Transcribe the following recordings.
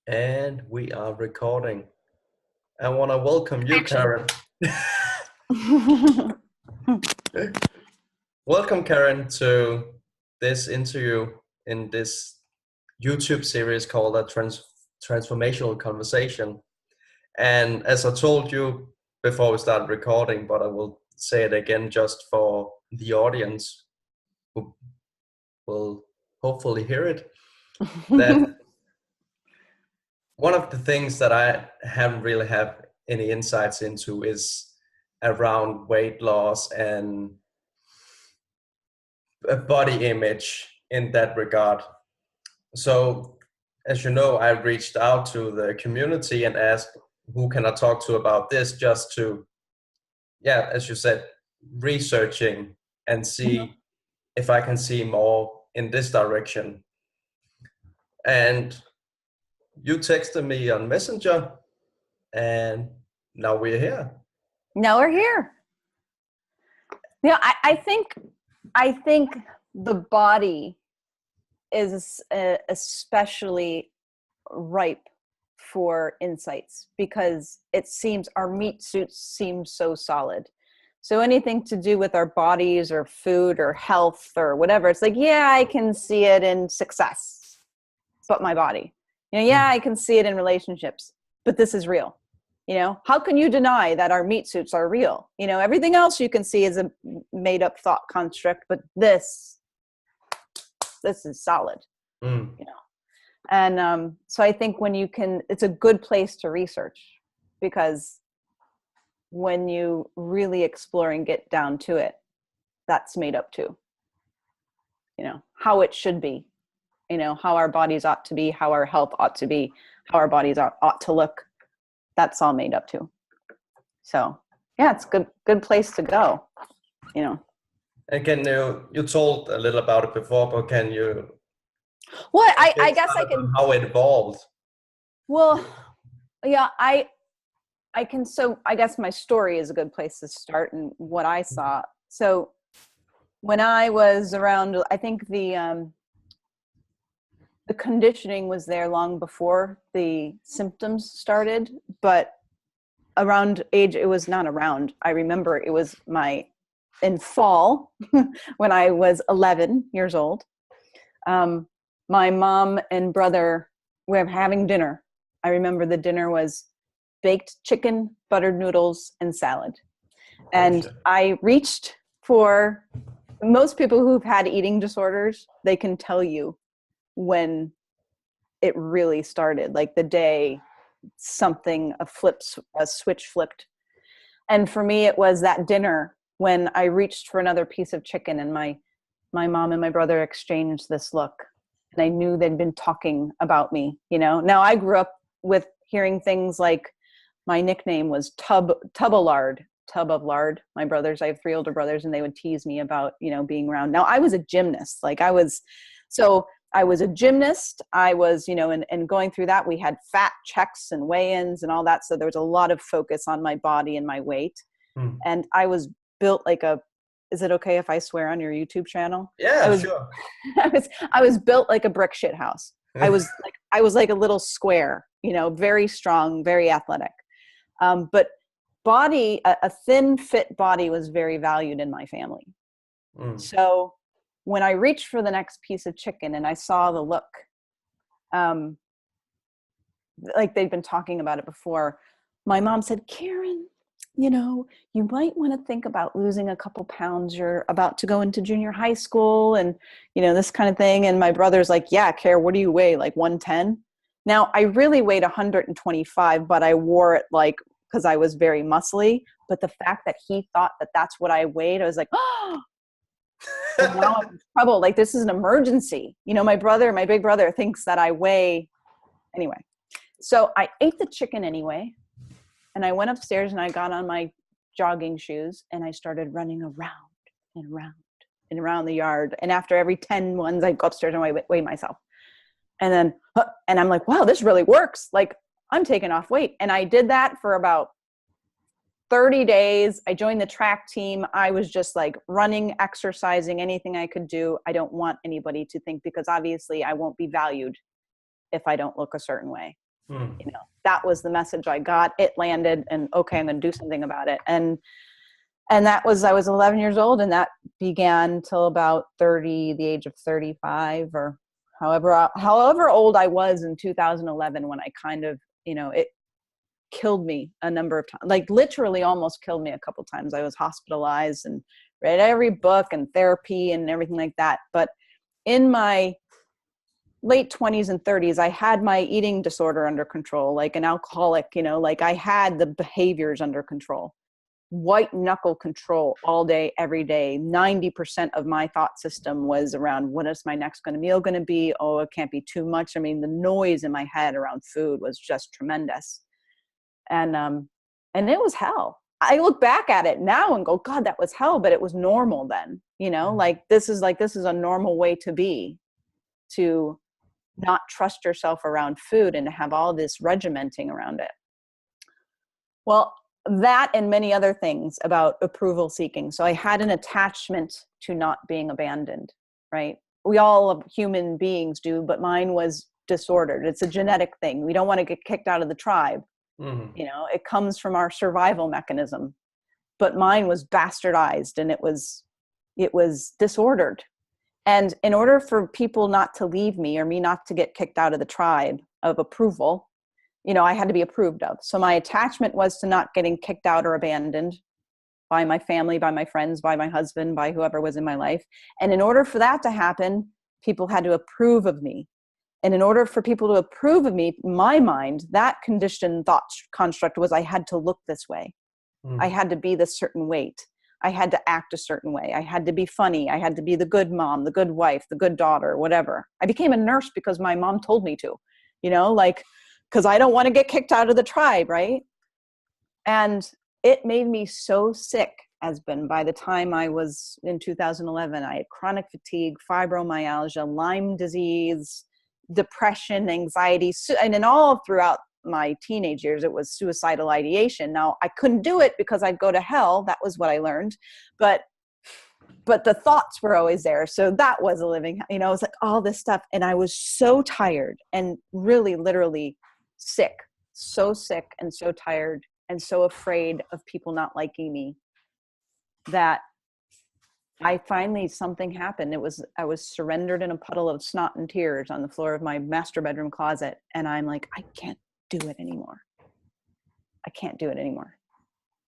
And we are recording. I want to welcome you, Karen. Welcome, Karen, to this interview in this YouTube series called A Transformational Conversation. And as I told you before we started recording, but I will say it again just for the audience who will hopefully hear it, that one of the things that I haven't really have any insights into is around weight loss and a body image in that regard. So, as you know, I reached out to the community and asked who can I talk to about this, just to, yeah, as you said, researching and see if I can see more in this direction. And you texted me on Messenger, and now we're here. Now we're here. Yeah, I think the body is especially ripe for insights because it seems our meat suits seem so solid. So anything to do with our bodies or food or health or whatever, it's like, yeah, I can see it in success, but my body, yeah, I can see it in relationships, but this is real. How can you deny that our meat suits are real? Everything else you can see is a made up thought construct, but this is solid, And so I think it's a good place to research, because when you really explore and get down to it, that's made up too. How it should be, how our bodies ought to be, how our health ought to be, how our bodies ought to look. That's all made up too. So yeah, it's a good place to go, And can you told a little about it before, but can you? Well, I guess I can. How it evolved. Well, yeah, I can. So I guess my story is a good place to start and what I saw. So when I was around, I think the conditioning was there long before the symptoms started, but around age, it was not around. I remember it was in fall when I was 11 years old. My mom and brother were having dinner. I remember the dinner was baked chicken, buttered noodles, and salad. And I reached for, most people who've had eating disorders, they can tell you when it really started, like the day a switch flipped. And for me, it was that dinner when I reached for another piece of chicken, and my mom and my brother exchanged this look, and I knew they'd been talking about me. Now I grew up with hearing things like my nickname was tub of lard. My brothers, I have 3 older brothers, and they would tease me about, being round. Now I was a gymnast. I was a gymnast. I was, and going through that, we had fat checks and weigh-ins and all that. So there was a lot of focus on my body and my weight. And I was built like is it okay if I swear on your YouTube channel? Yeah, sure. I was built like a brick shit house. I was like a little square, very strong, very athletic. But body, a thin, fit body was very valued in my family. So when I reached for the next piece of chicken and I saw the look, like they'd been talking about it before, my mom said, Karen, you might want to think about losing a couple pounds. You're about to go into junior high school and, this kind of thing. And my brother's like, yeah, Karen, what do you weigh? Like 110? Now I really weighed 125, but I wore it because I was very muscly. But the fact that he thought that that's what I weighed, I was like, oh, now I'm in trouble. Like, this is an emergency. My big brother thinks that I weigh anyway. So I ate the chicken anyway. And I went upstairs and I got on my jogging shoes and I started running around and around and around the yard. And after every 10 ones, I'd go upstairs and weigh myself. And then, and I'm like, wow, this really works. Like, I'm taking off weight. And I did that for about 30 days. I joined the track team. I was just like running, exercising, anything I could do. I don't want anybody to think, because obviously I won't be valued if I don't look a certain way. Mm. You know, that was the message I got. It landed, and okay, I'm going to do something about it. And that was, I was 11 years old, and that began till about the age of 35, or however old I was in 2011, when I kind of, you know, it killed me a number of times, like literally almost killed me a couple times. I was hospitalized and read every book and therapy and everything like that. But in my late 20s and 30s, I had my eating disorder under control, like an alcoholic, you know, like I had the behaviors under control. White knuckle control all day, every day. 90% of my thought system was around, what is my next meal going to be? Oh, it can't be too much. I mean, the noise in my head around food was just tremendous. And it was hell. I look back at it now and go, God, that was hell, but it was normal then, you know, this is a normal way to be, to not trust yourself around food and to have all this regimenting around it. Well, that and many other things about approval seeking. So I had an attachment to not being abandoned, right? We all human beings do, but mine was disordered. It's a genetic thing. We don't want to get kicked out of the tribe. Mm. You know, it comes from our survival mechanism, but mine was bastardized, and it was disordered. And in order for people not to leave me, or me not to get kicked out of the tribe of approval, you know, I had to be approved of. So my attachment was to not getting kicked out or abandoned by my family, by my friends, by my husband, by whoever was in my life. And in order for that to happen, people had to approve of me. And in order for people to approve of me, in my mind, that conditioned thought construct was I had to look this way. Mm. I had to be this certain weight. I had to act a certain way. I had to be funny. I had to be the good mom, the good wife, the good daughter, whatever. I became a nurse because my mom told me to, you know, like, because I don't want to get kicked out of the tribe, right? And it made me so sick, Esben. By the time I was in 2011, I had chronic fatigue, fibromyalgia, Lyme disease, depression, anxiety, and then all throughout my teenage years, it was suicidal ideation. Now, I couldn't do it because I'd go to hell. That was what I learned. But the thoughts were always there. So that was a living, you know, it was like all this stuff. And I was so tired and really literally sick, so sick and so tired and so afraid of people not liking me, that I finally, something happened. I was surrendered in a puddle of snot and tears on the floor of my master bedroom closet. And I'm like, I can't do it anymore. I can't do it anymore.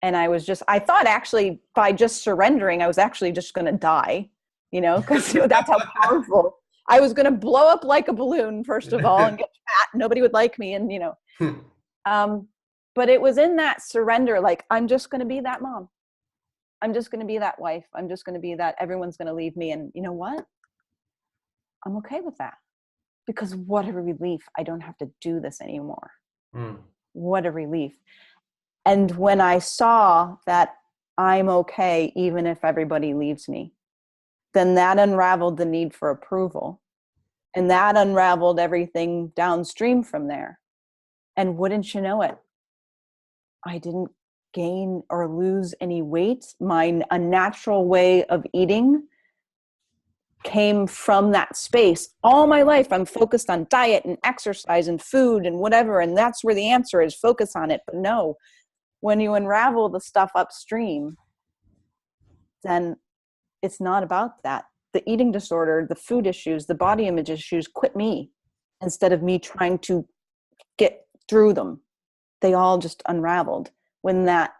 And I thought actually by just surrendering, I was actually just going to die, you know, because that's how powerful. I was going to blow up like a balloon, first of all, and get fat. Nobody would like me. And, you know, but it was in that surrender, like, I'm just going to be that mom. I'm just going to be that wife. I'm just going to be that. Everyone's going to leave me. And you know what? I'm okay with that, because what a relief. I don't have to do this anymore. Mm. What a relief. And when I saw that I'm okay, even if everybody leaves me, then that unraveled the need for approval. And that unraveled everything downstream from there. And wouldn't you know it, I didn't gain or lose any weight. A natural way of eating came from that space. All my life, I'm focused on diet and exercise and food and whatever. And that's where the answer is, focus on it. But no, when you unravel the stuff upstream, then it's not about that. The eating disorder, the food issues, the body image issues quit me instead of me trying to get through them. They all just unraveled when that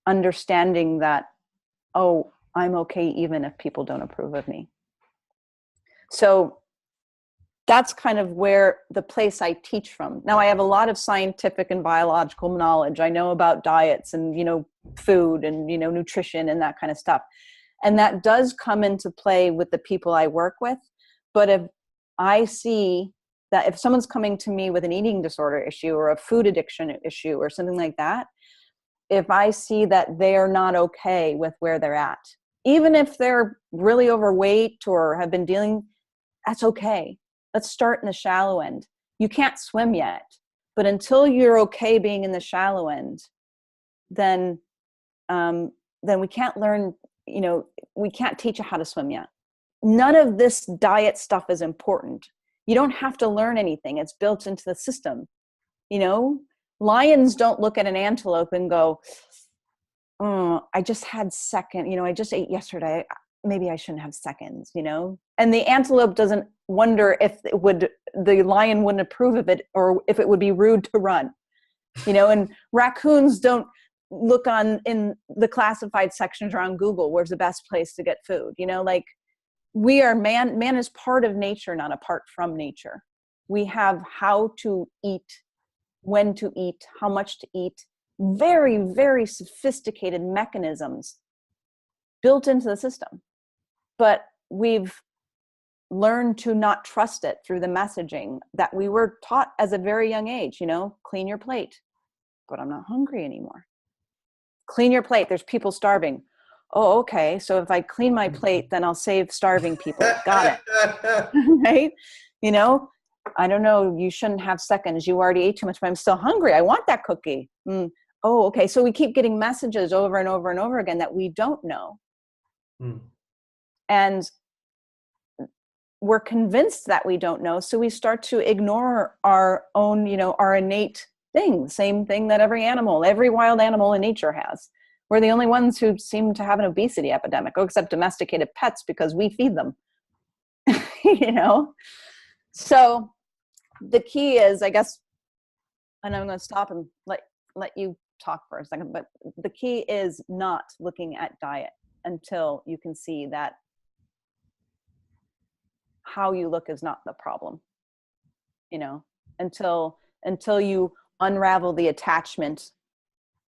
understanding that, oh, I'm okay even if people don't approve of me. So that's kind of where the place I teach from. Now I have a lot of scientific and biological knowledge. I know about diets and, you know, food and, you know, nutrition and that kind of stuff. And that does come into play with the people I work with. But if I see that if someone's coming to me with an eating disorder issue or a food addiction issue or something like that, if I see that they're not okay with where they're at, even if they're really overweight or have been dealing, that's okay. Let's start in the shallow end. You can't swim yet, but until you're okay being in the shallow end, then we can't learn, you know, we can't teach you how to swim yet. None of this diet stuff is important. You don't have to learn anything. It's built into the system. You know, lions don't look at an antelope and go, oh, I just had second, I just ate yesterday. Maybe I shouldn't have seconds, And the antelope doesn't wonder if the lion wouldn't approve of it, or if it would be rude to run, and raccoons don't look in the classified sections around Google, where's the best place to get food, like we are man is part of nature, not apart from nature. We have how to eat, when to eat, how much to eat, very, very sophisticated mechanisms built into the system. But we've learned to not trust it through the messaging that we were taught as a very young age, clean your plate. But I'm not hungry anymore. Clean your plate. There's people starving. Oh, okay. So if I clean my plate, then I'll save starving people. Got it. Right? I don't know. You shouldn't have seconds. You already ate too much, but I'm still hungry. I want that cookie. Oh, okay. So we keep getting messages over and over and over again that we don't know. And we're convinced that we don't know. So we start to ignore our own, our innate thing, same thing that every wild animal in nature has. We're the only ones who seem to have an obesity epidemic, except domesticated pets, because we feed them, So the key is, I guess, and I'm going to stop and let you talk for a second, but the key is not looking at diet until you can see that how you look is not the problem, until you unravel the attachment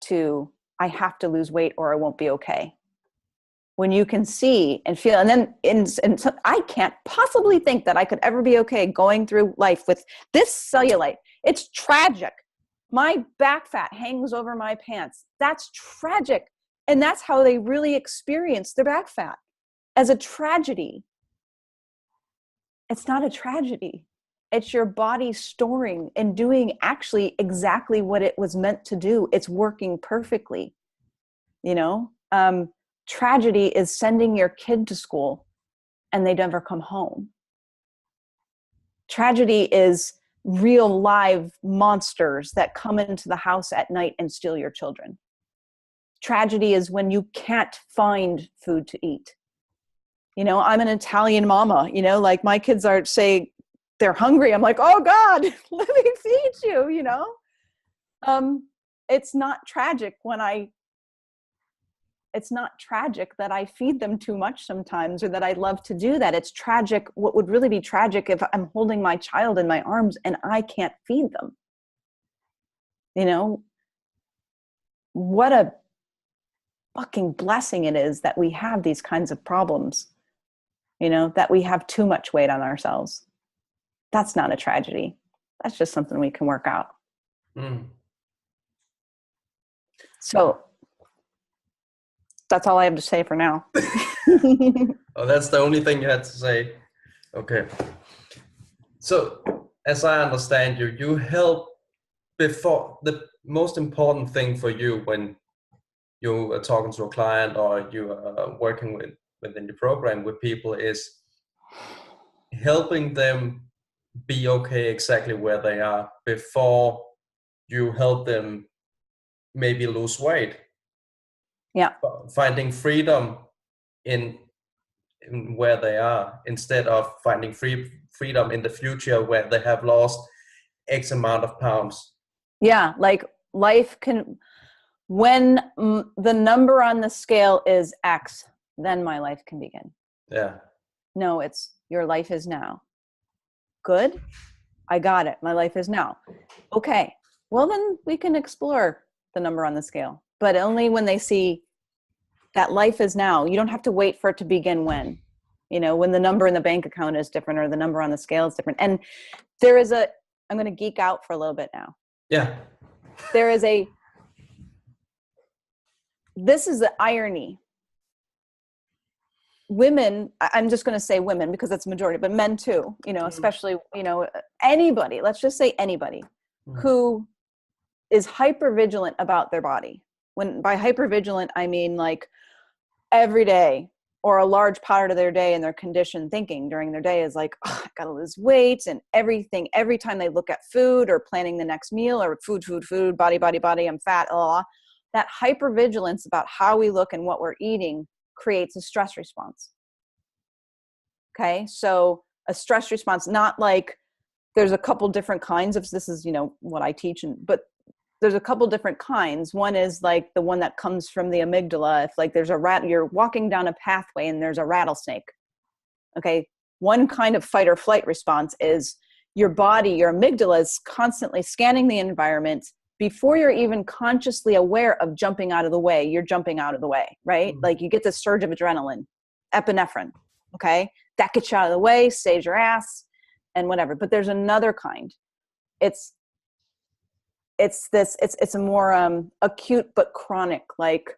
to, I have to lose weight or I won't be okay. When you can see and feel, and then I can't possibly think that I could ever be okay going through life with this cellulite. It's tragic. My back fat hangs over my pants. That's tragic. And that's how they really experience their back fat, as a tragedy. It's not a tragedy. It's your body storing and doing actually exactly what it was meant to do. It's working perfectly. Tragedy is sending your kid to school and they never come home. Tragedy is real live monsters that come into the house at night and steal your children. Tragedy is when you can't find food to eat. I'm an Italian mama, like my kids say they're hungry. I'm like, oh God, let me feed you, It's not tragic it's not tragic that I feed them too much sometimes, or that I love to do that. It's tragic. What would really be tragic if I'm holding my child in my arms and I can't feed them? What a fucking blessing it is that we have these kinds of problems, that we have too much weight on ourselves. That's not a tragedy. That's just something we can work out. So that's all I have to say for now. Oh, that's the only thing you had to say. Okay. So, as I understand you, you help before. The most important thing for you when you are talking to a client or you are working within the program with people is helping them be okay exactly where they are before you help them maybe lose weight. Yeah. Finding freedom in where they are, instead of finding freedom in the future where they have lost X amount of pounds. Yeah, like life can, when the number on the scale is X, then my life can begin. Yeah. No, it's your life is now. Good. I got it. My life is now. Okay. Well, then we can explore the number on the scale, but only when they see that life is now. You don't have to wait for it to begin when the number in the bank account is different or the number on the scale is different. And there is I'm going to geek out for a little bit now. Yeah. This is the irony. Women, I'm just going to say women because that's the majority, but men too, especially, anybody, let's just say anybody who is hypervigilant about their body. When by hypervigilant, I mean like every day, or a large part of their day and their conditioned thinking during their day is like, oh, I gotta lose weight, and everything, every time they look at food or planning the next meal or food, body, I'm fat, blah, blah, that hypervigilance about how we look and what we're eating creates a stress response. Okay. So a stress response, not like there's a couple different kinds of, this is, what I teach, but there's a couple different kinds. One is like the one that comes from the amygdala. If like there's a rat, you're walking down a pathway and there's a rattlesnake. Okay. One kind of fight or flight response is your body, your amygdala is constantly scanning the environment before you're even consciously aware of jumping out of the way. You're jumping out of the way, right? Like you get this surge of adrenaline, epinephrine. Okay. That gets you out of the way, saves your ass and whatever. But there's another kind. It's a more acute but chronic, like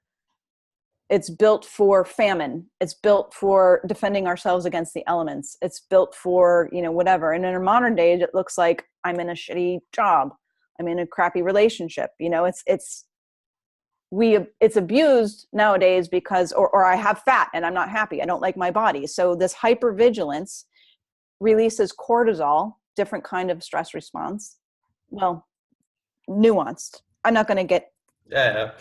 it's built for famine. It's built for defending ourselves against the elements. It's built for, whatever. And in our modern day, it looks like I'm in a shitty job. I'm in a crappy relationship. It's abused nowadays because, or I have fat and I'm not happy. I don't like my body. So this hypervigilance releases cortisol, different kind of stress response. Well, nuanced. I'm not going to get. Yeah.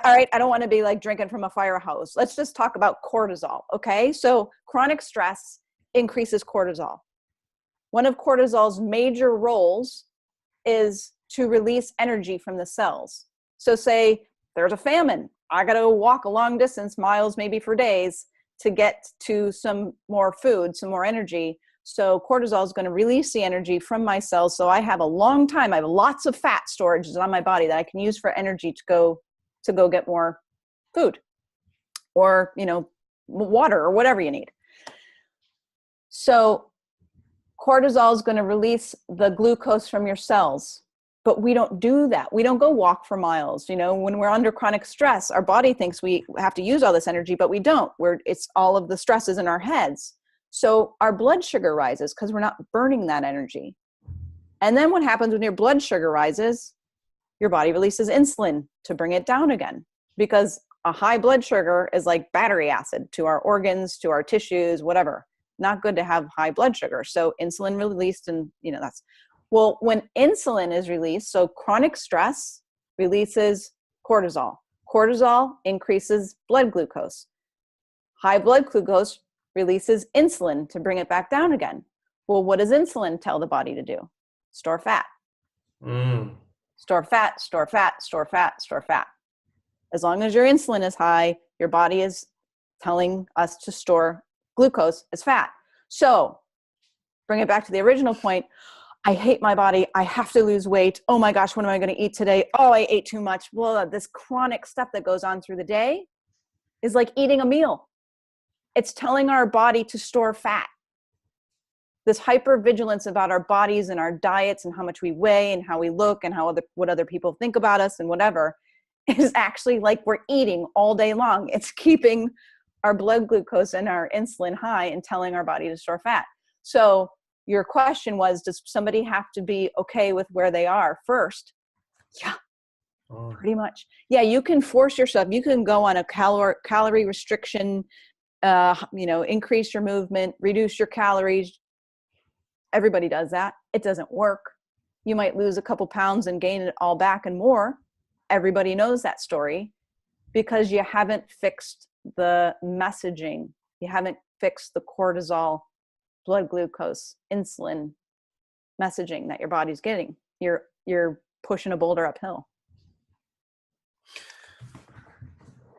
All right. I don't want to be like drinking from a fire hose. Let's just talk about cortisol. Okay. So chronic stress increases cortisol. One of cortisol's major roles is to release energy from the cells. So say there's a famine. I got to walk a long distance, miles, maybe for days, to get to some more food, some more energy. So cortisol is going to release the energy from my cells. So I have a long time. I have lots of fat storages on my body that I can use for energy to go get more food or, water or whatever you need. So cortisol is going to release the glucose from your cells, but we don't do that. We don't go walk for miles. When we're under chronic stress, our body thinks we have to use all this energy, but we don't. It's all of the stresses in our heads. So our blood sugar rises because we're not burning that energy. And then what happens when your blood sugar rises? Your body releases insulin to bring it down again, because a high blood sugar is like battery acid to our organs, to our tissues, whatever. Not good to have high blood sugar. So insulin released, and well, when insulin is released, so chronic stress releases cortisol. Cortisol increases blood glucose. High blood glucose releases insulin to bring it back down again. Well, what does insulin tell the body to do? Store fat. Store fat, store fat, store fat, store fat. As long as your insulin is high, your body is telling us to store glucose as fat. So bring it back to the original point. I hate my body. I have to lose weight. Oh my gosh, what am I going to eat today? Oh, I ate too much. Well, this chronic stuff that goes on through the day is like eating a meal. It's telling our body to store fat. This hypervigilance about our bodies and our diets and how much we weigh and how we look and what other people think about us and whatever is actually like we're eating all day long. It's keeping our blood glucose and our insulin high and telling our body to store fat. So your question was, does somebody have to be okay with where they are first? Yeah, pretty much. Yeah, you can force yourself. You can go on a calorie restriction, increase your movement, reduce your calories. Everybody does that. It doesn't work. You might lose a couple pounds and gain it all back and more. Everybody knows that story because you haven't fixed the messaging. You haven't fixed the cortisol, blood glucose, insulin messaging that your body's getting. You're pushing a boulder uphill.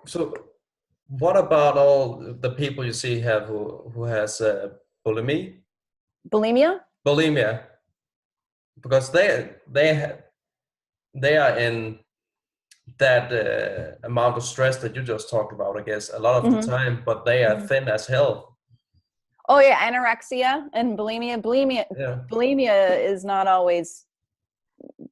So what about all the people you see who has bulimia? Bulimia, because they are in that amount of stress that you just talked about, I guess, a lot of the time, but they are thin as hell. Oh yeah, anorexia and bulimia. Bulimia is not always.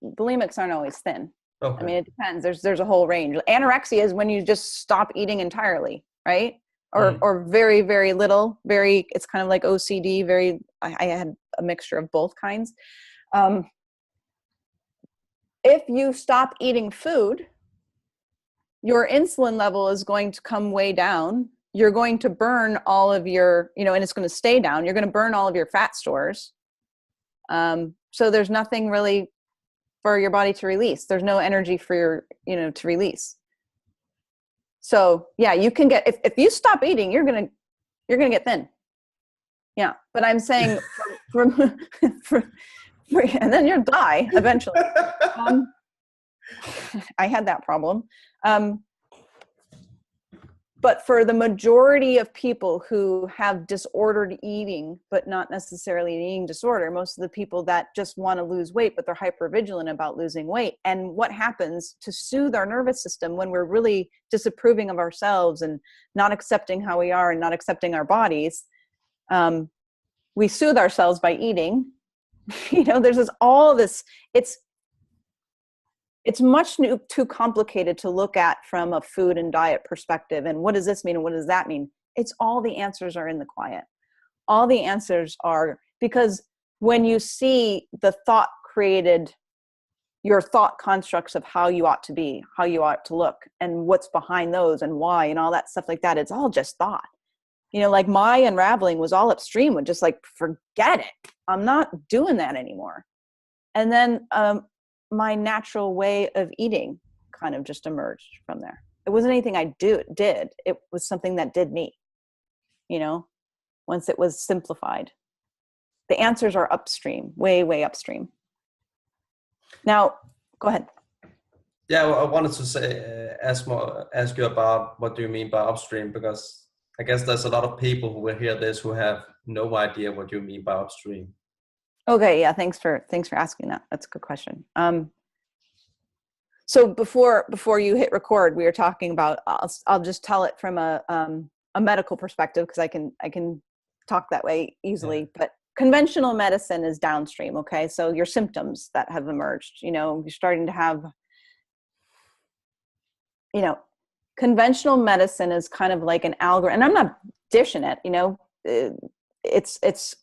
Bulimics aren't always thin. Okay. I mean, it depends. There's a whole range. Anorexia is when you just stop eating entirely, right? Or very, very little. It's kind of like OCD. I had a mixture of both kinds. If you stop eating food, your insulin level is going to come way down. you're going to burn all of your, and it's going to stay down. You're going to burn all of your fat stores. So there's nothing really for your body to release. There's no energy for your, to release. So yeah, you can get, if you stop eating, you're going to get thin. Yeah. But I'm saying and then you'll die eventually. I had that problem. But for the majority of people who have disordered eating, but not necessarily an eating disorder, most of the people that just want to lose weight, but they're hypervigilant about losing weight. And what happens to soothe our nervous system when we're really disapproving of ourselves and not accepting how we are and not accepting our bodies, we soothe ourselves by eating. There's all this, it's much too complicated to look at from a food and diet perspective. And what does this mean? And what does that mean? It's all the answers are in the quiet. All the answers are, because when you see the thought created, your thought constructs of how you ought to be, how you ought to look, and what's behind those and why and all that stuff like that, it's all just thought. Like my unraveling was all upstream with just like, forget it. I'm not doing that anymore. And then, my natural way of eating kind of just emerged from there. It wasn't anything I did. It was something that did me, once it was simplified. The answers are upstream, way, way upstream. Now, go ahead. Yeah, well, I wanted to say, ask you about what do you mean by upstream, because I guess there's a lot of people who will hear this who have no idea what you mean by upstream. Okay, yeah, thanks for asking that. That's a good question. So before you hit record, we were talking about, I'll just tell it from a medical perspective, because I can talk that way easily. Yeah. But conventional medicine is downstream. Okay, so your symptoms that have emerged, you're starting to have, conventional medicine is kind of like an algorithm, and I'm not dishing it. It's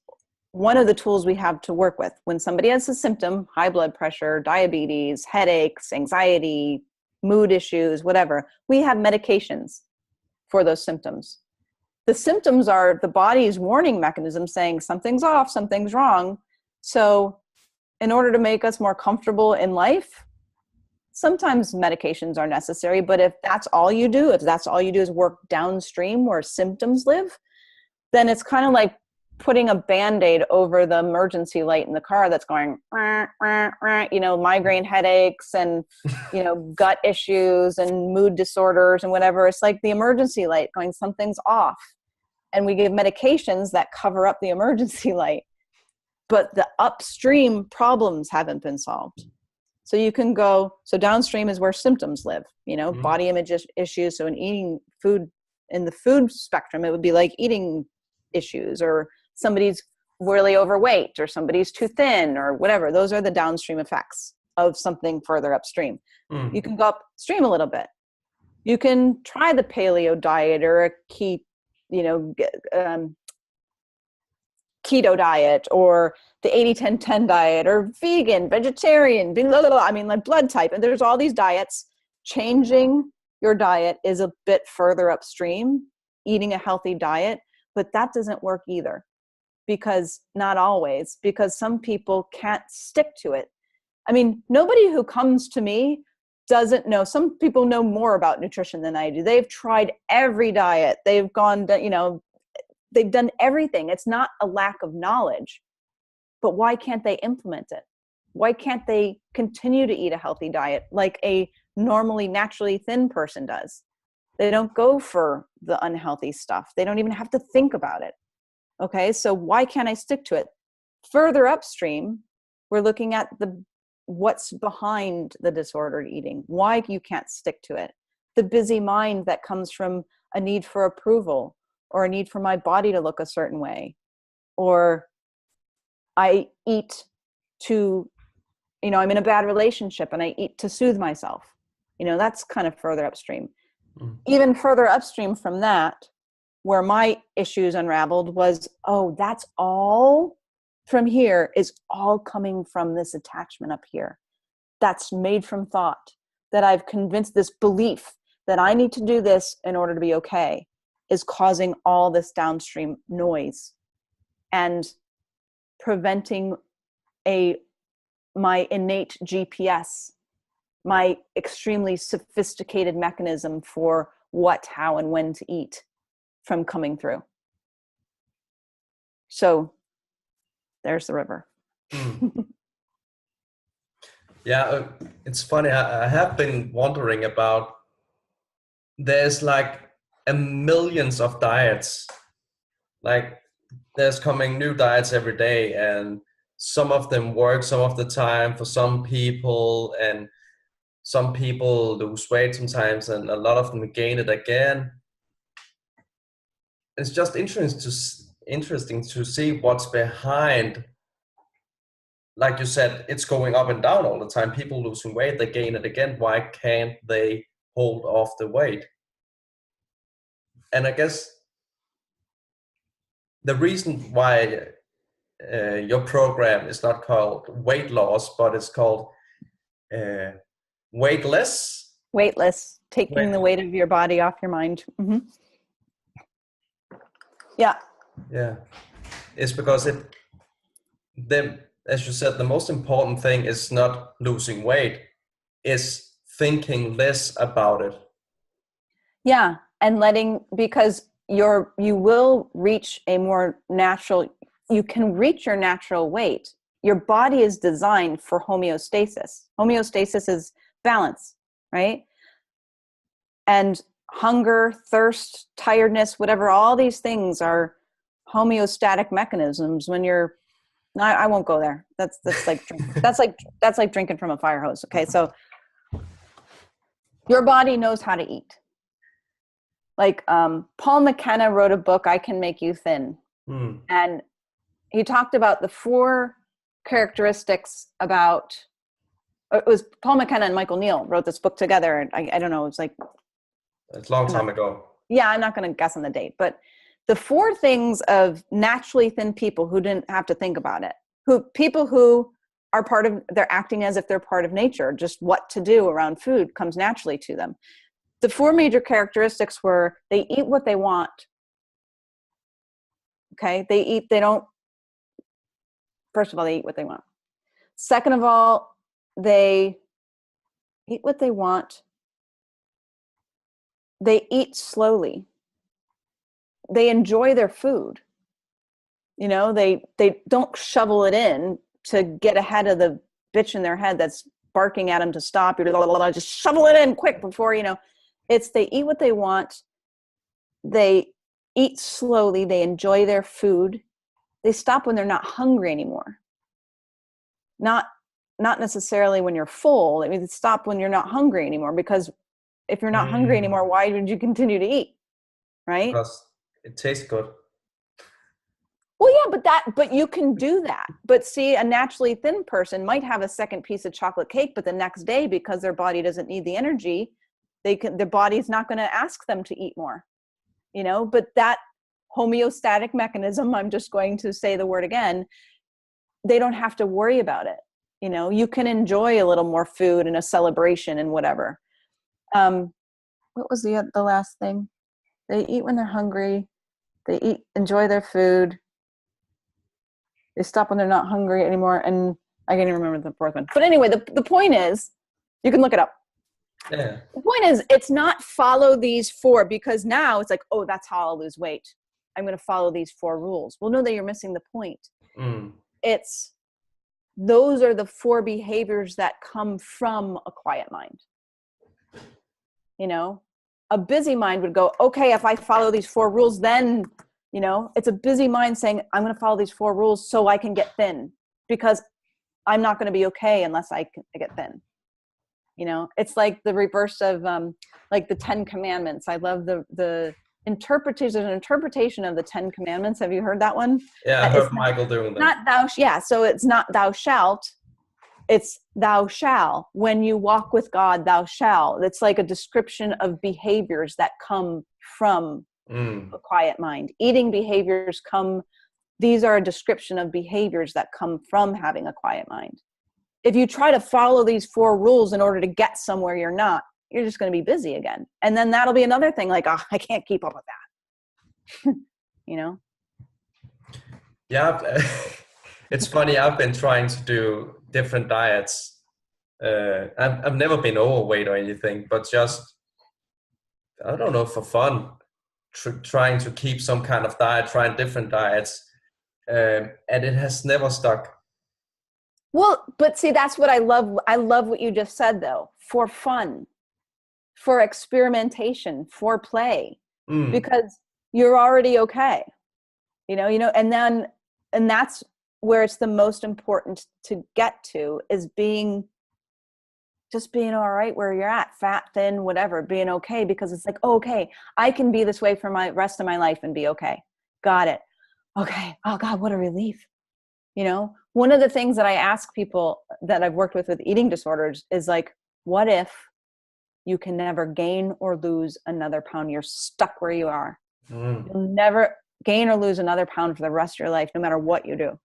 one of the tools we have to work with. When somebody has a symptom, high blood pressure, diabetes, headaches, anxiety, mood issues, whatever, we have medications for those symptoms. The symptoms are the body's warning mechanism saying something's off, something's wrong. So in order to make us more comfortable in life, sometimes medications are necessary, but if that's all you do is work downstream where symptoms live, then it's kind of like putting a Band-Aid over the emergency light in the car that's going, migraine headaches and, gut issues and mood disorders and whatever. It's like the emergency light going, something's off. And we give medications that cover up the emergency light, but the upstream problems haven't been solved. So you can go, so downstream is where symptoms live, body image issues. So in eating food, in the food spectrum, it would be like eating issues, or somebody's really overweight, or somebody's too thin, or whatever. Those are the downstream effects of something further upstream. You can go upstream a little bit. You can try the paleo diet or a keto diet, or the 80-10-10 diet, or vegan, vegetarian, blah, blah, blah. I mean, like blood type. And there's all these diets. Changing your diet is a bit further upstream, eating a healthy diet, but that doesn't work either. Because not always, because some people can't stick to it. I mean, nobody who comes to me doesn't know. Some people know more about nutrition than I do. They've tried every diet. They've gone, they've done everything. It's not a lack of knowledge, but why can't they implement it? Why can't they continue to eat a healthy diet like a normally, naturally thin person does? They don't go for the unhealthy stuff. They don't even have to think about it. Okay, so why can't I stick to it? Further upstream, we're looking at what's behind the disordered eating, why you can't stick to it. The busy mind that comes from a need for approval, or a need for my body to look a certain way, or I eat to, I'm in a bad relationship and I eat to soothe myself. That's kind of further upstream. Even further upstream from that, where my issues unraveled was, that's all from here is all coming from this attachment up here. That's made from thought, that I've convinced this belief that I need to do this in order to be okay. is causing all this downstream noise and preventing my innate GPS, my extremely sophisticated mechanism for what, how, and when to eat from coming through. So there's the river. Yeah, it's funny. I have been wondering about, there's like millions of diets. Like there's coming new diets every day, and some of them work some of the time for some people, and some people lose weight sometimes, and a lot of them gain it again. It's just interesting to see what's behind. Like you said, it's going up and down all the time. People losing weight, they gain it again. Why can't they hold off the weight? And I guess the reason why your program is not called weight loss, but it's called weightless. Weightless, taking the weight of your body off your mind. Mm-hmm. Yeah. Yeah. It's because as you said, the most important thing is not losing weight, is thinking less about it. Yeah. And because you will reach a more natural, you can reach your natural weight. Your body is designed for homeostasis. Homeostasis is balance, right? And hunger, thirst, tiredness, whatever, all these things are homeostatic mechanisms. When you're, I won't go there. That's like that's like drinking from a fire hose. Okay, so your body knows how to eat. Like Paul McKenna wrote a book, I Can Make You Thin, and he talked about the 4 characteristics about. It was Paul McKenna and Michael Neal wrote this book together, and I don't know. It's like it's a long time ago. Yeah, I'm not going to guess on the date, but the 4 things of naturally thin people who didn't have to think about it, people who are they're acting as if they're part of nature, just what to do around food comes naturally to them. The 4 major characteristics were they eat what they want. Okay. First of all, they eat what they want. Second of all, they eat what they want. They eat slowly. They enjoy their food. You know, they don't shovel it in to get ahead of the bitch in their head that's barking at them to stop. Just shovel it in quick before, it's they eat what they want. They eat slowly. They enjoy their food. They stop when they're not hungry anymore. Not necessarily when you're full. I mean, stop when you're not hungry anymore, because if you're not hungry anymore, why would you continue to eat? Right? Because it tastes good. Well, yeah, but you can do that. But see, a naturally thin person might have a second piece of chocolate cake, but the next day, because their body doesn't need the energy, their body's not going to ask them to eat more, but that homeostatic mechanism, I'm just going to say the word again, they don't have to worry about it. You can enjoy a little more food and a celebration and whatever. What was the last thing? They eat when they're hungry. They enjoy their food. They stop when they're not hungry anymore. And I can't even remember the 4th one. But anyway, the point is, you can look it up. Yeah. The point is, it's not follow these 4, because now it's like, oh, that's how I'll lose weight. I'm going to follow these 4 rules. Well, no, that you're missing the point. It's those are the 4 behaviors that come from a quiet mind. A busy mind would go, okay, if I follow these 4 rules, then, it's a busy mind saying, I'm going to follow these 4 rules so I can get thin, because I'm not going to be okay unless I get thin. It's like the reverse of like the 10 Commandments. I love the interpretation of the 10 Commandments. Have you heard that one? Yeah, I heard Michael doing that. Not thou. Yeah, so it's not thou shalt. It's thou shall. When you walk with God, thou shall. It's like a description of behaviors that come from a quiet mind. Eating behaviors these are a description of behaviors that come from having a quiet mind. If you try to follow these 4 rules in order to get somewhere you're just going to be busy again. And then that'll be another thing like, oh, I can't keep up with that. you know? Yeah, it's funny. I've been trying to do different diets. I've never been overweight or anything, but just, I don't know, for fun, trying to keep some kind of diet, trying different diets, and it has never stuck. Well, but see, that's what I love. I love what you just said, though, for fun, for experimentation, for play, Mm, because you're already okay, and that's where it's the most important to get to, is just being all right where you're at, fat, thin, whatever, being okay, because it's like, oh, okay, I can be this way for my rest of my life and be okay. Got it. Okay. Oh God, what a relief. One of the things that I ask people that I've worked with eating disorders is like, what if you can never gain or lose another pound? You're stuck where you are. mm. You'll never gain or lose another pound for the rest of your life, no matter what you do.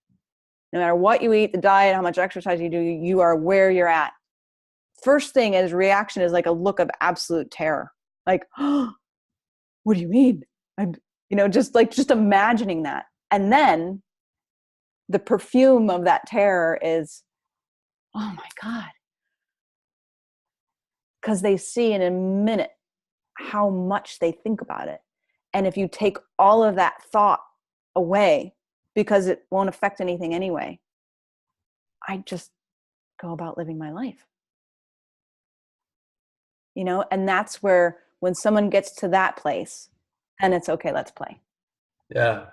No matter what you eat, the diet, how much exercise you do, you are where you're at. First thing is reaction is like a look of absolute terror. Like, oh, what do you mean? Just imagining that. And then the perfume of that terror is, oh my God. Because they see in a minute how much they think about it. And if you take all of that thought away, because it won't affect anything anyway, I just go about living my life. And that's where, when someone gets to that place, then it's okay, let's play. Yeah.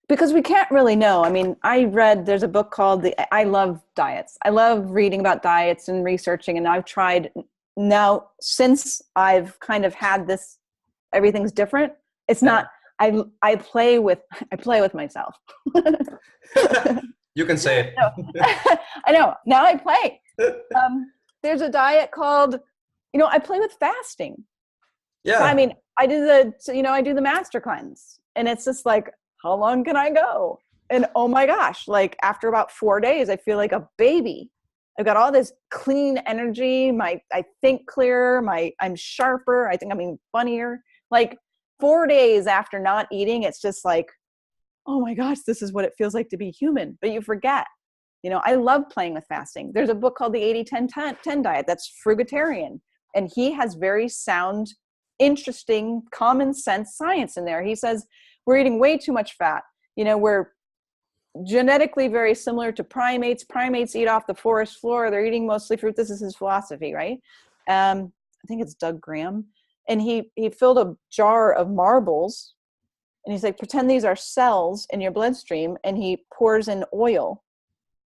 Because we can't really know. I mean, there's a book called I love diets. I love reading about diets and researching. And I've tried now, since I've kind of had this, everything's different. It's not, I play with myself. You can say I know. Now I play. There's a diet called, I play with fasting. Yeah. I mean, I do the master cleanse, and it's just like, how long can I go? And oh my gosh, like after about 4 days, I feel like a baby. I've got all this clean energy. I think clearer. I'm sharper. I think I'm even funnier. Like 4 days after not eating, it's just like, oh my gosh, this is what it feels like to be human. But you forget. I love playing with fasting. There's a book called the 80-10-10 diet that's frugitarian. And he has very sound, interesting, common sense science in there. He says, we're eating way too much fat. We're genetically very similar to primates. Primates eat off the forest floor. They're eating mostly fruit. This is his philosophy, right? I think it's Doug Graham. And he filled a jar of marbles, and he's like, pretend these are cells in your bloodstream. And he pours in oil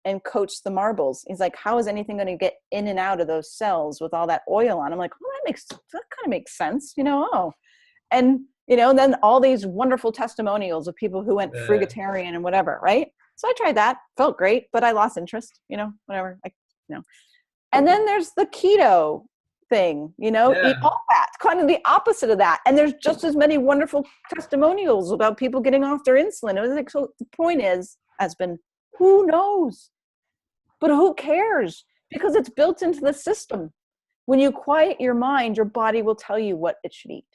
and coats the marbles. He's like, how is anything going to get in and out of those cells with all that oil on? I'm like, well, that kind of makes sense, and then all these wonderful testimonials of people who went frugitarian and whatever, right? So I tried that, felt great, but I lost interest, whatever. And then there's the keto thing, eat all fat, kind of the opposite of that. And there's just as many wonderful testimonials about people getting off their insulin. It was like, so the point is, Esben, who knows? But who cares? Because it's built into the system. When you quiet your mind, your body will tell you what it should eat.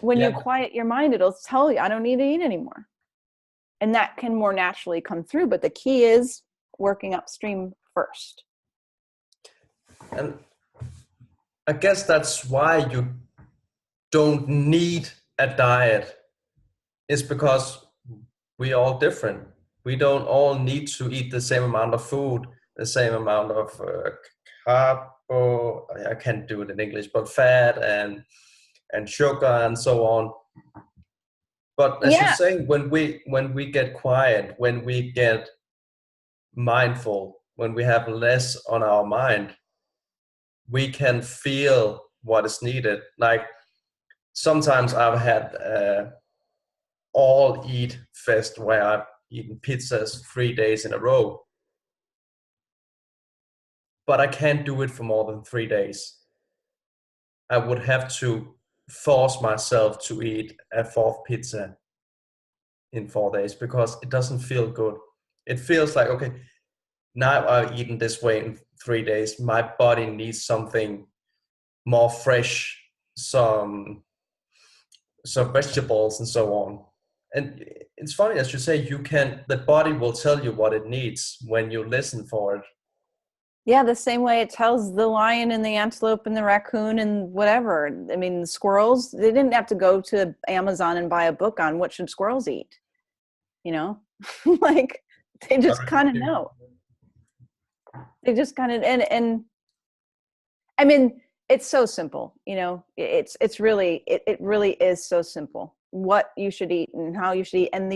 When you quiet your mind, it'll tell you, I don't need to eat anymore. And that can more naturally come through. But the key is working upstream first. And I guess that's why you don't need a diet. It's because we're all different. We don't all need to eat the same amount of food, the same amount of I can't do it in English, but fat and sugar and so on. But as you're saying, when we get quiet, when we get mindful, when we have less on our mind, we can feel what is needed. Like sometimes I've had all eat fest where I've eaten pizzas 3 days in a row, but I can't do it for more than 3 days. I would have to force myself to eat a fourth pizza in 4 days because it doesn't feel good. It feels like, okay, now I've eaten this way in 3 days. My body needs something more fresh some vegetables and so on. And it's funny, as you say, the body will tell you what it needs when you listen for it. Yeah, the same way it tells the lion and the antelope and the raccoon and whatever. I mean, the squirrels, they didn't have to go to Amazon and buy a book on what should squirrels eat, you know? Like, they just kind of know. They just kind of, and I mean, it's so simple, you know, it really is so simple what you should eat and how you should eat. And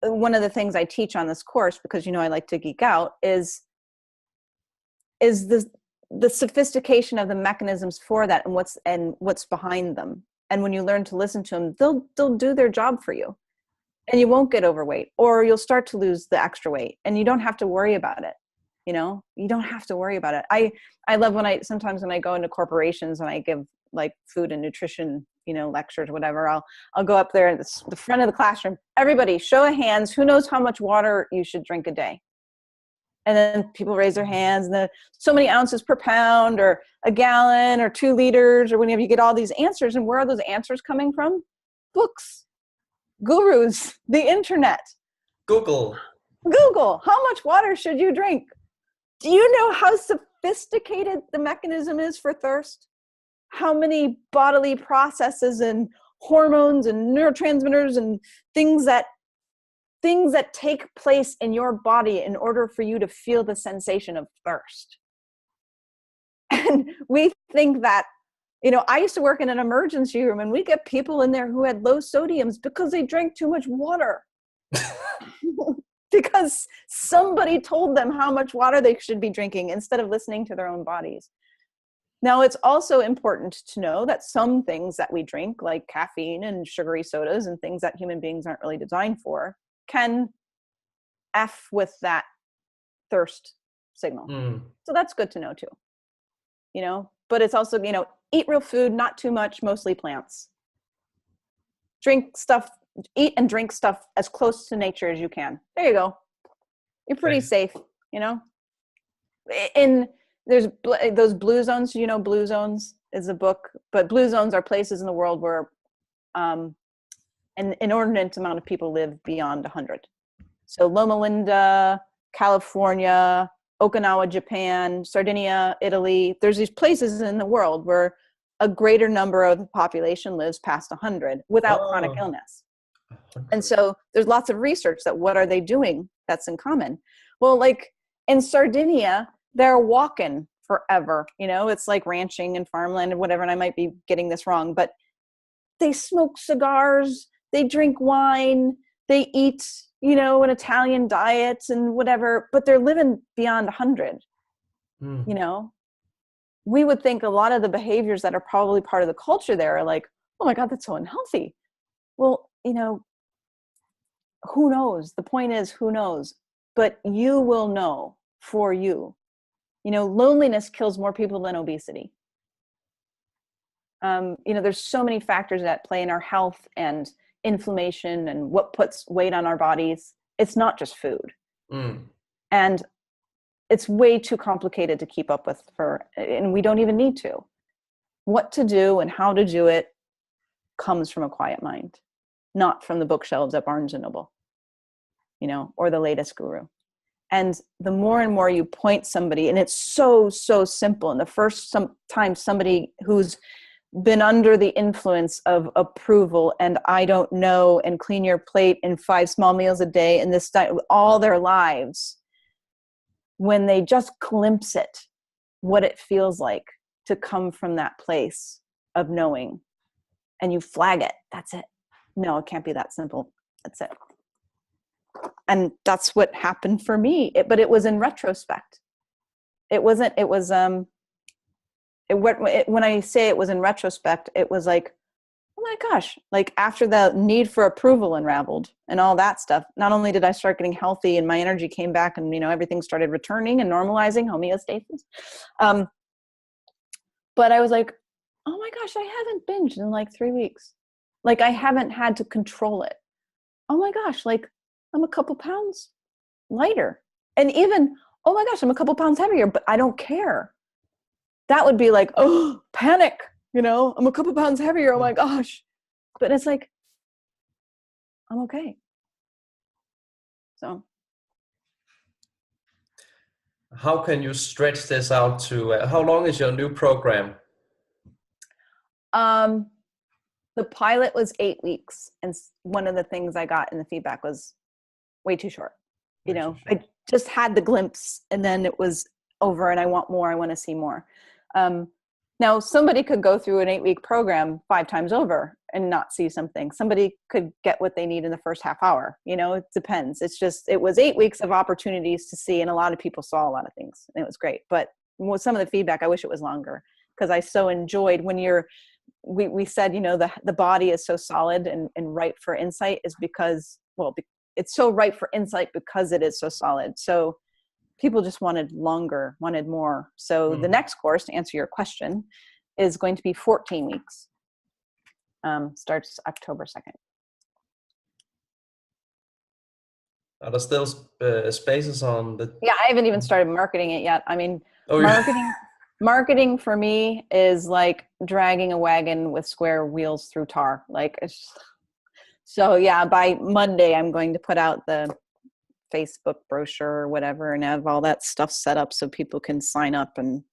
one of the things I teach on this course, because, you know, I like to geek out, is the sophistication of the mechanisms for that and what's behind them. And when you learn to listen to them, they'll do their job for you, and you won't get overweight, or you'll start to lose the extra weight, and you don't have to worry about it. You know, you don't have to worry about it. I love sometimes when I go into corporations and I give like food and nutrition, you know, lectures or whatever, I'll go up there at the front of the classroom. Everybody, show of hands, who knows how much water you should drink a day? And then people raise their hands, and so many ounces per pound, or a gallon, or 2 liters, or whenever you get all these answers. And where are those answers coming from? Books, gurus, the internet. Google, how much water should you drink? Do you know how sophisticated the mechanism is for thirst? How many bodily processes and hormones and neurotransmitters and things that take place in your body in order for you to feel the sensation of thirst. And we think that, you know, I used to work in an emergency room, and we get people in there who had low sodiums because they drank too much water. Because somebody told them how much water they should be drinking instead of listening to their own bodies. Now, it's also important to know that some things that we drink, like caffeine and sugary sodas and things that human beings aren't really designed for, can F with that thirst signal. So that's good to know too, you know, but it's also, you know, eat real food, not too much, mostly plants. Eat and drink stuff as close to nature as you can. There you go. You're pretty safe, you know. There's those blue zones, you know, Blue Zones is a book, but blue zones are places in the world where an inordinate amount of people live beyond 100. So Loma Linda, California, Okinawa, Japan, Sardinia, Italy. There's these places in the world where a greater number of the population lives past 100 without chronic illness. 100. And so there's lots of research that what are they doing that's in common? Well, like in Sardinia, they're walking forever. You know, it's like ranching and farmland and whatever, and I might be getting this wrong, but they smoke cigars, they drink wine, they eat, you know, an Italian diet and whatever, but they're living beyond 100. You know, we would think a lot of the behaviors that are probably part of the culture there are like, oh my God, that's so unhealthy. Well, you know, who knows? The point is, who knows? But you will know for you. You know, loneliness kills more people than obesity. You know, there's so many factors that play in our health and inflammation and what puts weight on our bodies. It's not just food. And it's way too complicated to keep up with and we don't even need to. What to do and how to do it comes from a quiet mind, not from the bookshelves at Barnes & Noble, you know, or the latest guru. And the more and more you point somebody, and it's so simple. And the first time somebody who's been under the influence of approval and I don't know and clean your plate and 5 small meals a day and this all their lives, when they just glimpse it, what it feels like to come from that place of knowing, and you flag it, that's it. No, it can't be that simple. That's it. And that's what happened for me. But it was in retrospect. It wasn't, it was, when I say it was in retrospect, it was like, oh my gosh, like after the need for approval unraveled and all that stuff, not only did I start getting healthy and my energy came back and, you know, everything started returning and normalizing, homeostasis. But I was like, oh my gosh, I haven't binged in like 3 weeks. Like I haven't had to control it. Oh my gosh, like I'm a couple pounds lighter. And even, oh my gosh, I'm a couple pounds heavier, but I don't care. That would be like, oh, panic. you know, I'm a couple pounds heavier. Oh my gosh. But it's like, I'm okay. So. How can you stretch this out to, how long is your new program? The pilot was 8 weeks. And one of the things I got in the feedback was way too short. You know, I just had the glimpse and then it was over and I want more. I want to see more. Now somebody could go through an 8-week program 5 times over and not see something. Somebody could get what they need in the first half hour. You know, it depends. It's just, it was 8 weeks of opportunities to see. And a lot of people saw a lot of things and it was great. But with some of the feedback, I wish it was longer because I so enjoyed when we said, you know, the body is so solid and ripe for insight is because, well, it's so ripe for insight because it is so solid. So people just wanted longer, wanted more. So the next course, to answer your question, is going to be 14 weeks. Starts October 2nd. Are there still spaces on the... Yeah, I haven't even started marketing it yet. I mean, yeah. marketing for me is like dragging a wagon with square wheels through tar. Like, so yeah, by Monday, I'm going to put out the Facebook brochure or whatever and have all that stuff set up so people can sign up and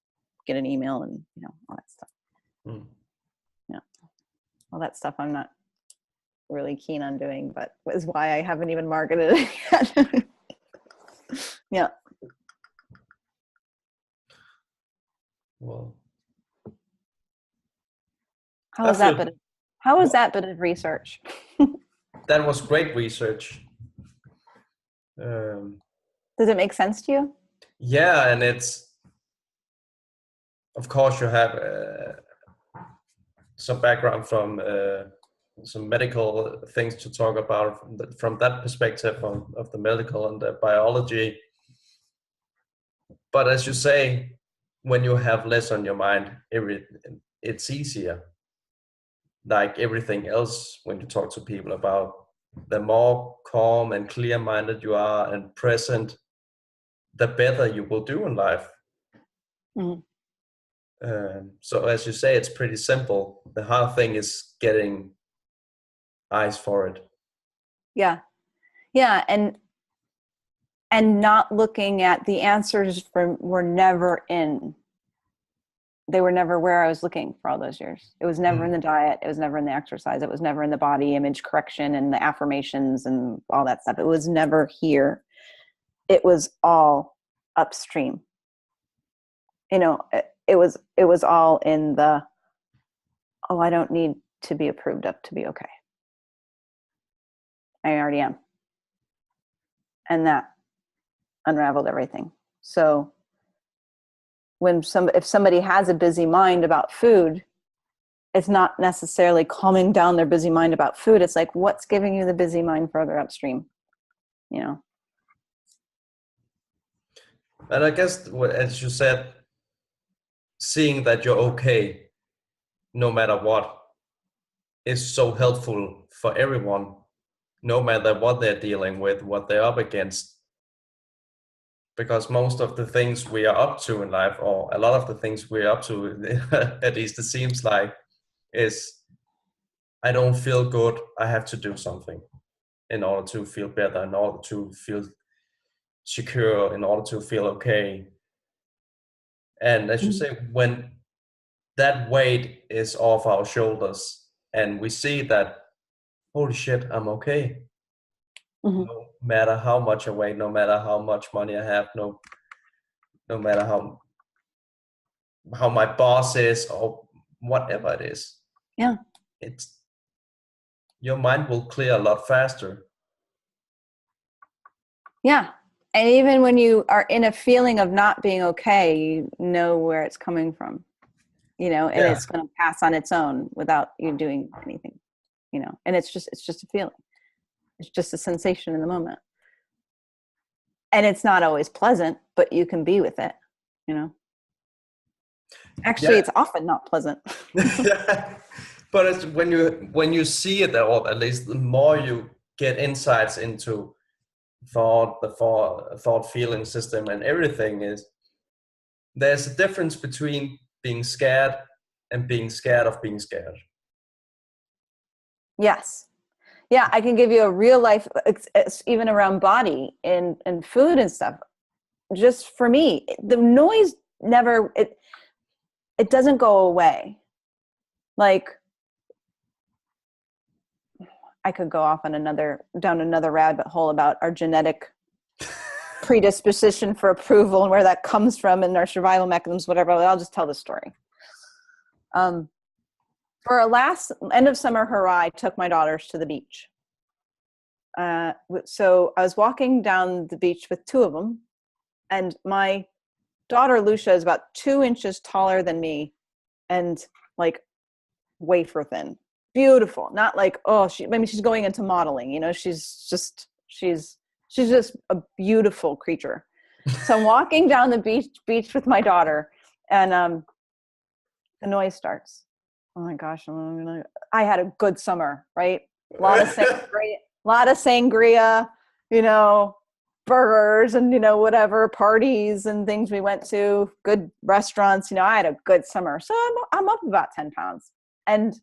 get an email and, you know, all that stuff. Yeah. All that stuff I'm not really keen on doing, but is why I haven't even marketed it yet. Yeah. Well, How was that bit of research? That was great research. Does it make sense to you? Yeah, and it's, of course, you have some background from some medical things to talk about from that perspective of the medical and the biology. But as you say, when you have less on your mind, it's easier. Like everything else, when you talk to people about, the more calm and clear-minded you are and present, the better you will do in life. So as you say, it's pretty simple. The hard thing is getting eyes for it. Yeah, and not looking at the answers were never in. They were never where I was looking for all those years. It was never in the diet. It was never in the exercise. It was never in the body image correction and the affirmations and all that stuff. It was never here. It was all upstream. You know, it was all in the, oh, I don't need to be approved of to be okay. I already am. And that unraveled everything. So if somebody has a busy mind about food, it's not necessarily calming down their busy mind about food. It's like, what's giving you the busy mind further upstream? You know? And I guess, as you said, seeing that you're okay, no matter what, is so helpful for everyone, no matter what they're dealing with, what they're up against. Because most of the things we are up to in life, or a lot of the things we're up to, at least it seems like, is I don't feel good, I have to do something in order to feel better, in order to feel secure, in order to feel okay. And as you say, when that weight is off our shoulders and we see that, holy shit, I'm okay. No matter how much I weigh, no matter how much money I have, no matter how my boss is or whatever it is. Yeah. Your mind will clear a lot faster. Yeah. And even when you are in a feeling of not being okay, you know where it's coming from, you know, and it's going to pass on its own without you doing anything, you know, and it's just a feeling. It's just a sensation in the moment. And it's not always pleasant, but you can be with it, you know. Actually, it's often not pleasant. But it's when you see it, or at least the more you get insights into the thought feeling system and everything, is there's a difference between being scared and being scared of being scared. Yes. Yeah, I can give you a real life, it's even around body and food and stuff. Just for me, the noise never, it doesn't go away. Like, I could go off on down another rabbit hole about our genetic predisposition for approval and where that comes from and our survival mechanisms, whatever. I'll just tell the story. For a last end of summer hurrah, I took my daughters to the beach. So I was walking down the beach with two of them, and my daughter Lucia is about 2 inches taller than me and like wafer thin. Beautiful. Not like, she's going into modeling, you know, she's just a beautiful creature. So I'm walking down the beach with my daughter, and the noise starts. Oh my gosh, I had a good summer, right? A lot of sangria, you know, burgers and, you know, whatever, parties and things we went to, good restaurants, you know, I had a good summer. So I'm up about 10 pounds, and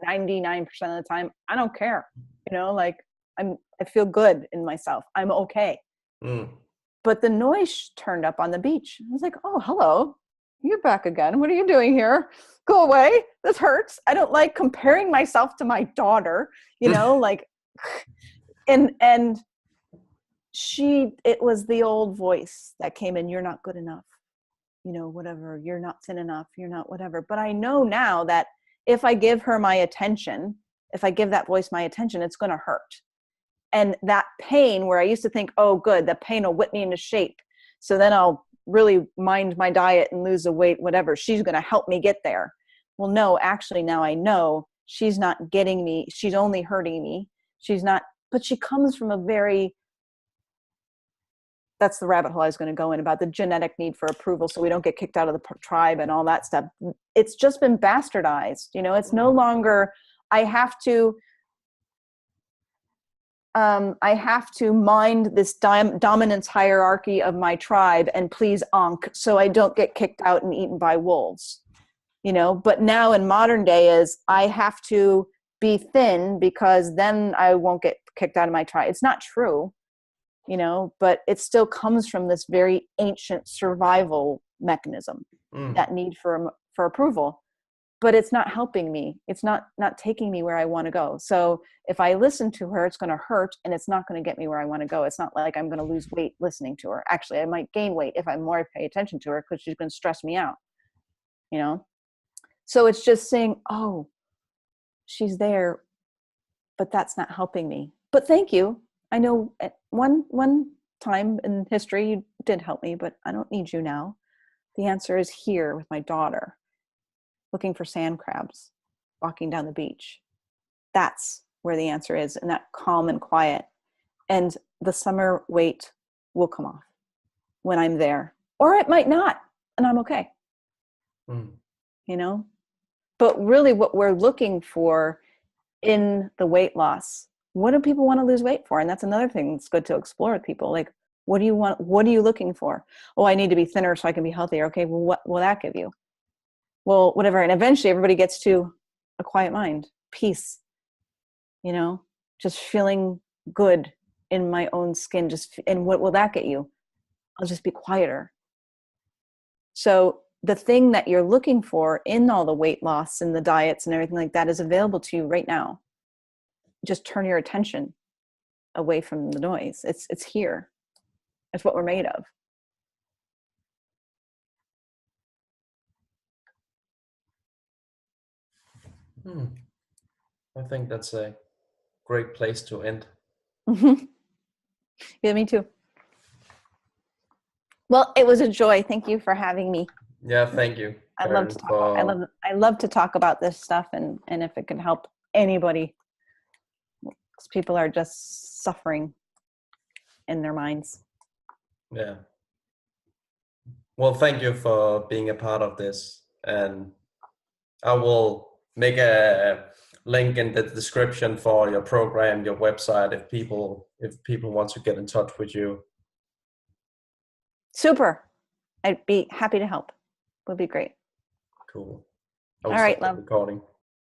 99% of the time, I don't care, you know, like I feel good in myself. I'm okay. But the noise turned up on the beach. I was like, oh, hello, you're back again. What are you doing here? Go away. This hurts. I don't like comparing myself to my daughter, you know, like, and it was the old voice that came in. You're not good enough, you know, whatever. You're not thin enough. You're not whatever. But I know now that if I give her my attention, if I give that voice my attention, it's going to hurt. And that pain, where I used to think, oh, good, the pain will whip me into shape, so then I'll really mind my diet and lose the weight, whatever. She's going to help me get there. Well, no, actually now I know she's not getting me. She's only hurting me. She's not, but she comes from that's the rabbit hole I was going to go in about the genetic need for approval, so we don't get kicked out of the tribe and all that stuff. It's just been bastardized. You know, it's no longer, I have to mind this dominance hierarchy of my tribe and please Ankh, so I don't get kicked out and eaten by wolves, you know. But now in modern day is I have to be thin because then I won't get kicked out of my tribe. It's not true, you know, but it still comes from this very ancient survival mechanism, that need for approval. But it's not helping me. It's not taking me where I want to go. So if I listen to her, it's going to hurt, and it's not going to get me where I want to go. It's not like I'm going to lose weight listening to her. Actually, I might gain weight if I more pay attention to her, because she's going to stress me out, you know? So it's just saying, oh, she's there, but that's not helping me. But thank you. I know at one time in history you did help me, but I don't need you now. The answer is here with my daughter, looking for sand crabs, walking down the beach. That's where the answer is, in that calm and quiet. And the summer weight will come off when I'm there, or it might not, and I'm okay. You know? But really what we're looking for in the weight loss, what do people want to lose weight for? And that's another thing that's good to explore with people. Like, what do you want? What are you looking for? Oh, I need to be thinner so I can be healthier. Okay, well, what will that give you? Well, whatever. And eventually everybody gets to a quiet mind, peace, you know, just feeling good in my own skin. And what will that get you? I'll just be quieter. So the thing that you're looking for in all the weight loss and the diets and everything like that is available to you right now. Just turn your attention away from the noise. It's here. It's what we're made of. I think that's a great place to end. Yeah, me too. Well, it was a joy. Thank you for having me. Yeah, thank you. I love to talk about this stuff, and if it can help anybody, because people are just suffering in their minds. Yeah. Well, thank you for being a part of this, and I will make a link in the description for your program, your website, if people want to get in touch with you. Super. I'd be happy to help. Would be great. Cool. I will All stop right, the love. recording.